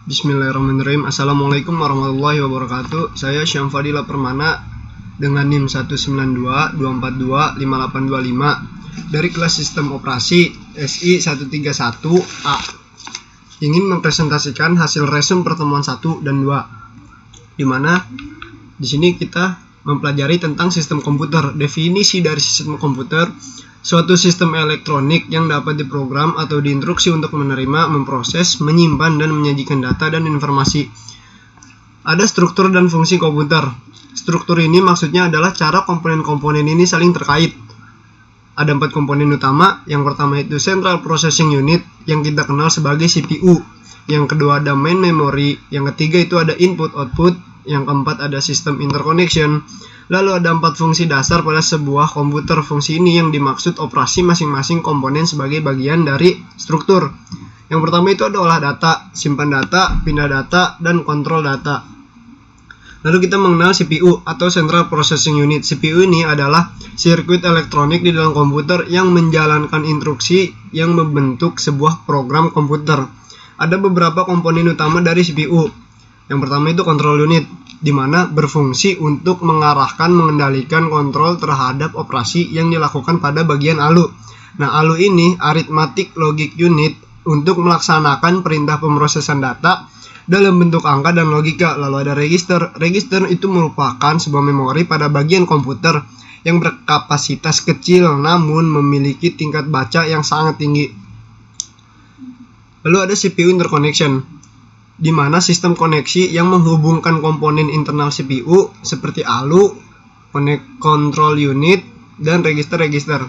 Bismillahirrahmanirrahim. Assalamualaikum warahmatullahi wabarakatuh. Saya Syam Fadila Permana dengan NIM 192-242-5825 dari kelas Sistem Operasi SI 131A. Ingin mempresentasikan hasil resume pertemuan 1 dan 2. Di mana di sini kita mempelajari tentang sistem komputer. Definisi dari sistem komputer: suatu sistem elektronik yang dapat diprogram atau diinstruksi untuk menerima, memproses, menyimpan, dan menyajikan data dan informasi. Ada struktur dan fungsi komputer. Struktur ini maksudnya adalah cara komponen-komponen ini saling terkait. Ada 4 komponen utama. Yang pertama itu Central Processing Unit yang kita kenal sebagai CPU. Yang kedua ada main memory. Yang ketiga itu ada input-output. Yang keempat ada sistem interconnection. Lalu ada 4 fungsi dasar pada sebuah komputer. Fungsi ini yang dimaksud operasi masing-masing komponen sebagai bagian dari struktur. Yang pertama itu ada olah data, simpan data, pindah data, dan kontrol data. Lalu kita mengenal CPU atau Central Processing Unit. CPU ini adalah sirkuit elektronik di dalam komputer yang menjalankan instruksi yang membentuk sebuah program komputer. Ada beberapa komponen utama dari CPU. Yang pertama itu control unit, di mana berfungsi untuk mengarahkan, mengendalikan kontrol terhadap operasi yang dilakukan pada bagian ALU. Nah, ALU ini arithmetic logic unit untuk melaksanakan perintah pemrosesan data dalam bentuk angka dan logika. Lalu ada register. Register itu merupakan sebuah memori pada bagian komputer yang berkapasitas kecil namun memiliki tingkat baca yang sangat tinggi. Lalu ada CPU interconnection, di mana sistem koneksi yang menghubungkan komponen internal CPU seperti ALU, control unit, dan register-register.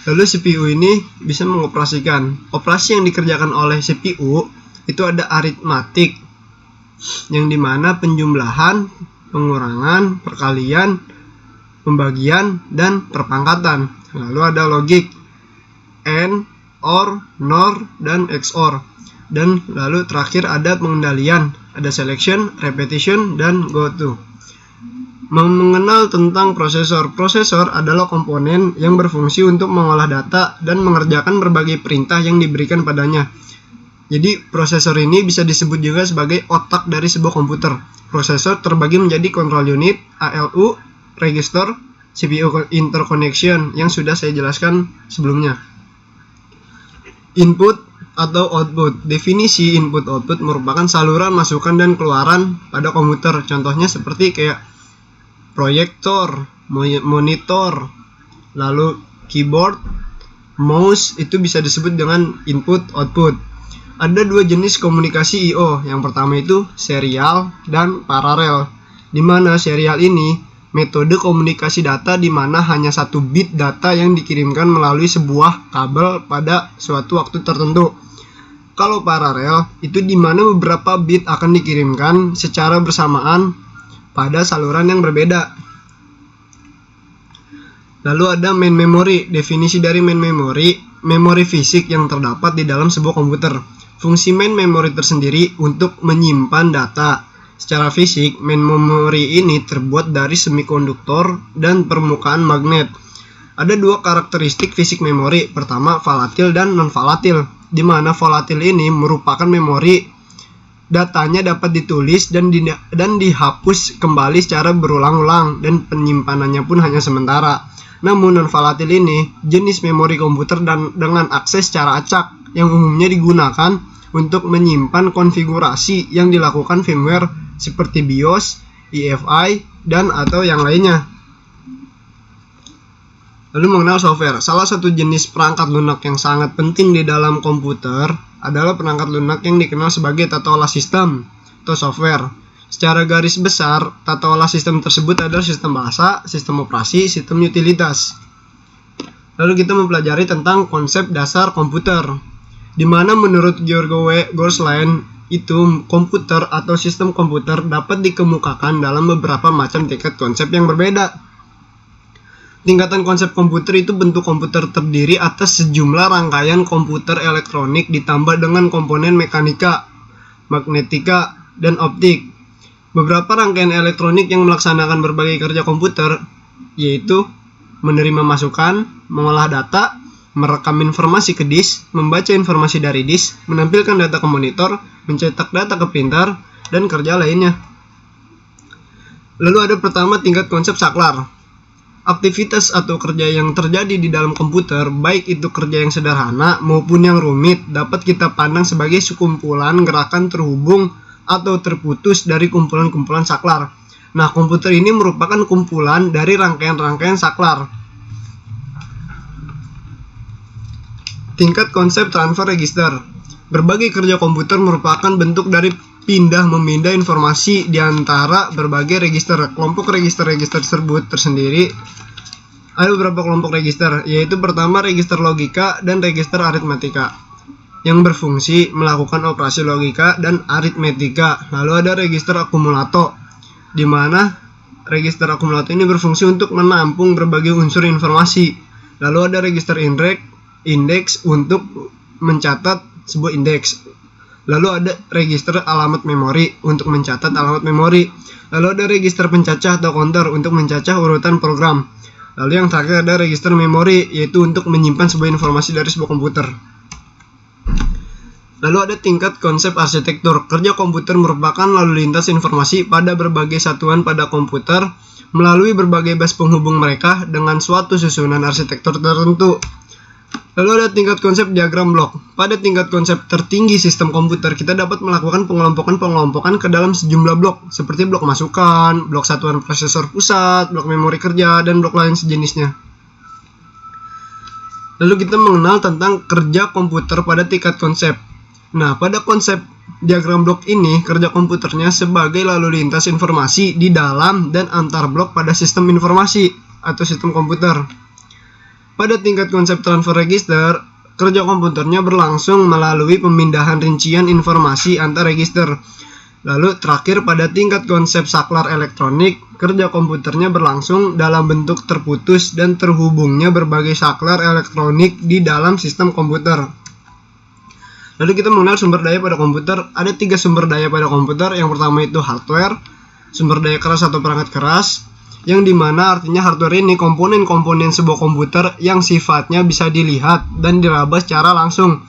Lalu CPU ini bisa mengoperasikan. Operasi yang dikerjakan oleh CPU itu ada aritmatik, yang dimana penjumlahan, pengurangan, perkalian, pembagian, dan perpangkatan. Lalu ada logik, AND, OR, NOR, dan XOR. Dan lalu terakhir ada pengendalian, ada selection, repetition, dan goto. Mengenal tentang prosesor. Prosesor adalah komponen yang berfungsi untuk mengolah data dan mengerjakan berbagai perintah yang diberikan padanya. Jadi prosesor ini bisa disebut juga sebagai otak dari sebuah komputer. Prosesor terbagi menjadi control unit, ALU, register, CPU interconnection yang sudah saya jelaskan sebelumnya. Input atau output. Definisi input-output merupakan saluran masukan dan keluaran pada komputer. Contohnya seperti kayak proyektor, monitor, lalu keyboard, mouse, itu bisa disebut dengan input-output. Ada 2 jenis komunikasi I/O. Yang pertama itu serial dan paralel. Di mana serial ini metode komunikasi data di mana hanya 1 bit data yang dikirimkan melalui sebuah kabel pada suatu waktu tertentu. Kalau paralel itu di mana beberapa bit akan dikirimkan secara bersamaan pada saluran yang berbeda. Lalu ada main memory. Definisi dari main memory, memori fisik yang terdapat di dalam sebuah komputer. Fungsi main memory tersendiri untuk menyimpan data. Secara fisik, main memory ini terbuat dari semikonduktor dan permukaan magnet. Ada 2 karakteristik fisik memori. Pertama, volatil dan non-volatil, di mana volatil ini merupakan memori datanya dapat ditulis dan dihapus kembali secara berulang-ulang dan penyimpanannya pun hanya sementara. Namun non-volatil ini jenis memori komputer dan dengan akses secara acak yang umumnya digunakan untuk menyimpan konfigurasi yang dilakukan firmware seperti BIOS, EFI, dan atau yang lainnya. Lalu mengenal software. Salah satu jenis perangkat lunak yang sangat penting di dalam komputer adalah perangkat lunak yang dikenal sebagai tata olah sistem atau software. Secara garis besar, tata olah sistem tersebut adalah sistem bahasa, sistem operasi, sistem utilitas. Lalu kita mempelajari tentang konsep dasar komputer, di mana menurut Georg Gorslein itu komputer atau sistem komputer dapat dikemukakan dalam beberapa macam tingkat konsep yang berbeda. Tingkatan konsep komputer itu bentuk komputer terdiri atas sejumlah rangkaian komputer elektronik ditambah dengan komponen mekanika, magnetika, dan optik. Beberapa rangkaian elektronik yang melaksanakan berbagai kerja komputer yaitu menerima masukan, mengolah data, merekam informasi ke disk, membaca informasi dari disk, menampilkan data ke monitor, mencetak data ke printer, dan kerja lainnya. Lalu ada pertama tingkat konsep saklar. Aktivitas atau kerja yang terjadi di dalam komputer, baik itu kerja yang sederhana maupun yang rumit, dapat kita pandang sebagai sekumpulan gerakan terhubung atau terputus dari kumpulan-kumpulan saklar. Nah, komputer ini merupakan kumpulan dari rangkaian-rangkaian saklar. Tingkat konsep transfer register. Berbagai kerja komputer merupakan bentuk dari pindah-memindah informasi di antara berbagai register. Kelompok register-register tersebut tersendiri. Ada beberapa kelompok register, yaitu pertama register logika dan register aritmetika, yang berfungsi melakukan operasi logika dan aritmetika. Lalu ada register akumulator, di mana register akumulator ini berfungsi untuk menampung berbagai unsur informasi. Lalu ada register indeks untuk mencatat sebuah indeks. Lalu ada register alamat memori untuk mencatat alamat memori. Lalu ada register pencacah atau counter untuk mencacah urutan program. Lalu yang terakhir ada register memori, yaitu untuk menyimpan sebuah informasi dari sebuah komputer. Lalu ada tingkat konsep arsitektur. Kerja komputer merupakan lalu lintas informasi pada berbagai satuan pada komputer melalui berbagai bus penghubung mereka dengan suatu susunan arsitektur tertentu. Lalu ada tingkat konsep diagram blok. Pada tingkat konsep tertinggi sistem komputer, kita dapat melakukan pengelompokan ke dalam sejumlah blok, seperti blok masukan, blok satuan prosesor pusat, blok memori kerja, dan blok lain sejenisnya. Lalu kita mengenal tentang kerja komputer pada tingkat konsep. Nah, pada konsep diagram blok ini, kerja komputernya sebagai lalu lintas informasi di dalam dan antar blok pada sistem informasi atau sistem komputer. Pada tingkat konsep transfer register, kerja komputernya berlangsung melalui pemindahan rincian informasi antar register. Lalu terakhir pada tingkat konsep saklar elektronik, kerja komputernya berlangsung dalam bentuk terputus dan terhubungnya berbagai saklar elektronik di dalam sistem komputer. Lalu kita mengenal sumber daya pada komputer. Ada 3 sumber daya pada komputer. Yang pertama itu hardware, sumber daya keras atau perangkat keras, yang dimana artinya hardware ini komponen-komponen sebuah komputer yang sifatnya bisa dilihat dan diraba secara langsung.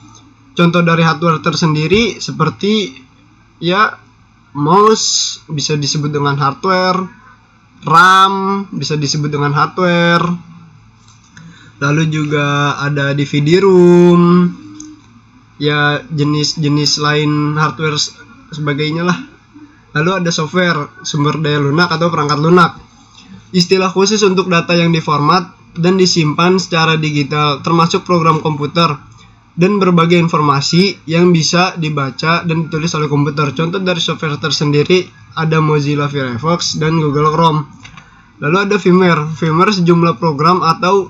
Contoh dari hardware tersendiri seperti mouse bisa disebut dengan hardware, RAM bisa disebut dengan hardware, lalu juga ada DVD room, jenis-jenis lain hardware sebagainya lah. Lalu ada software, sumber daya lunak atau perangkat lunak. Istilah khusus untuk data yang diformat dan disimpan secara digital, termasuk program komputer dan berbagai informasi yang bisa dibaca dan ditulis oleh komputer. Contoh dari software tersendiri ada Mozilla Firefox dan Google Chrome. Lalu ada firmware. Firmware sejumlah program atau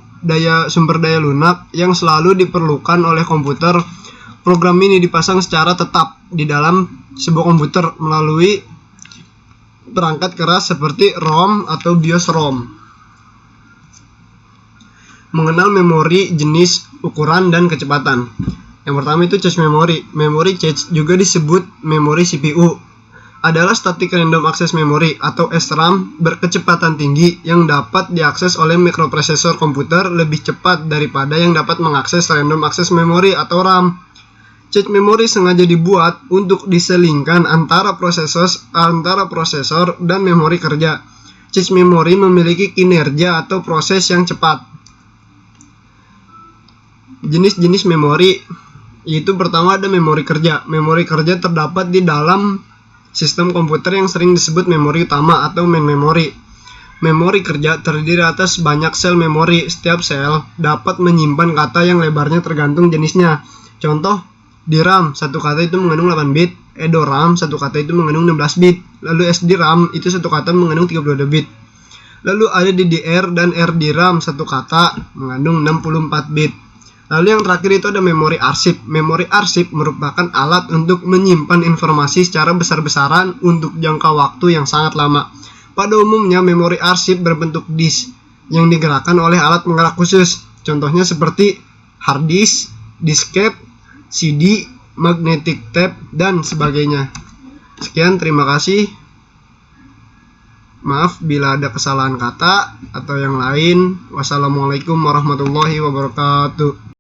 sumber daya lunak yang selalu diperlukan oleh komputer. Program ini dipasang secara tetap di dalam sebuah komputer melalui perangkat keras seperti ROM atau BIOS ROM. Mengenal memori, jenis, ukuran, dan kecepatan. Yang pertama itu cache memory. Memori cache juga disebut memori CPU. Adalah static random access memory atau SRAM berkecepatan tinggi yang dapat diakses oleh mikroprosesor komputer lebih cepat daripada yang dapat mengakses random access memory atau RAM. Cache memory sengaja dibuat untuk diselingkan antara prosesor dan memori kerja. Cache memory memiliki kinerja atau proses yang cepat. Jenis-jenis memori, yaitu pertama ada memori kerja. Memori kerja terdapat di dalam sistem komputer yang sering disebut memori utama atau main memory. Memori kerja terdiri atas banyak sel memori. Setiap sel dapat menyimpan kata yang lebarnya tergantung jenisnya. Contoh, DRAM satu kata itu mengandung 8 bit, EDORAM satu kata itu mengandung 16 bit, lalu SDRAM itu satu kata mengandung 32 bit. Lalu ada DDR dan RDRAM satu kata mengandung 64 bit. Lalu yang terakhir itu ada memori arsip. Memori arsip merupakan alat untuk menyimpan informasi secara besar-besaran untuk jangka waktu yang sangat lama. Pada umumnya memori arsip berbentuk disk yang digerakkan oleh alat penggerak khusus. Contohnya seperti hard disk, disket, CD, magnetic tape, dan sebagainya. Sekian, terima kasih. Maaf bila ada kesalahan kata atau yang lain. Wassalamualaikum warahmatullahi wabarakatuh.